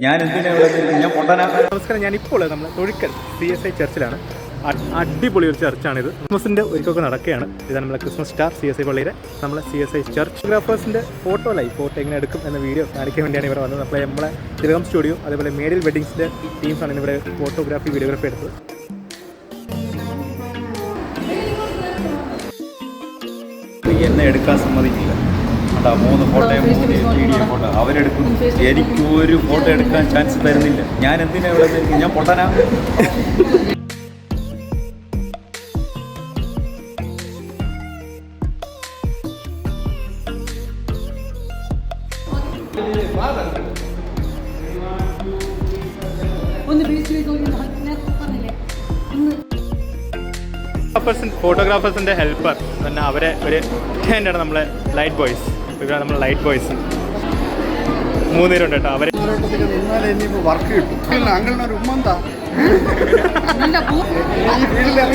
ഞാൻ ഞാൻ പൊട്ടനാ. നമസ്കാരം, ഞാനിപ്പോൾ നമ്മൾ തൊഴിക്കൽ CSI ചർച്ചിലാണ്. അടിപൊളി ഒരു ചർച്ചാണിത്. ക്രിസ്മസിൻ്റെ ഒരുക്കൊക്കെ നടക്കുകയാണ്. ഇതാണ് നമ്മളെ ക്രിസ്മസ് സ്റ്റാർ CSI പള്ളിയിലെ നമ്മളെ CSI ചർച്ച്. ഫോട്ടോഗ്രാഫേഴ്സിൻ്റെ ഫോട്ടോ എങ്ങനെ എടുക്കും എന്ന വീഡിയോ കാണിക്കാൻ വേണ്ടിയാണ് ഇവിടെ വന്നത്. അപ്പോൾ നമ്മളെ തിലകം സ്റ്റുഡിയോ അതേപോലെ മേഡിൽ വെഡിങ്സിൻ്റെ ടീംസാണ് ഇവിടെ ഫോട്ടോഗ്രാഫി വീഡിയോഗ്രാഫി എടുത്തത്. എന്നെ എടുക്കാൻ സമ്മതിക്കില്ല. അതാ 3 ഫോട്ടോയും 3 വീഡിയോ ഫോട്ടോ അവരെടുക്കും. എനിക്ക് ഒരു ഫോട്ടോ എടുക്കാൻ ചാൻസ് തരുന്നില്ല. ഞാൻ എന്തിനാ ഇവിടെ? ഞാൻ പൊട്ടനാ. ഫോട്ടോഗ്രാഫേഴ്സിൻ്റെ ഹെൽപ്പർ പിന്നെ അവരെ ഒരു ഹാൻഡാണ് നമ്മളെ ലൈറ്റ് ബോയ്സ്. ഇവരാണ് നമ്മളെ ലൈറ്റ് ബോയ്സ്. 3 പേരുണ്ട് കേട്ടോ. അവരെ വർക്ക് കിട്ടും. അങ്ങനെ ഒരു ഉമ്മന്താ 12 പിള്ളേർ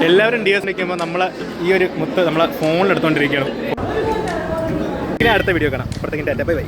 എല്ലാവരും DS നിൽക്കുമ്പോൾ നമ്മളെ ഈ ഒരു മുത്ത് നമ്മളെ ഫോണിൽ എടുത്തുകൊണ്ടിരിക്കുകയാണ്. ഇനി അടുത്ത വീഡിയോ കാണാം. അപ്പോഴത്തേക്കും ടാറ്റ, ബൈ ബൈ.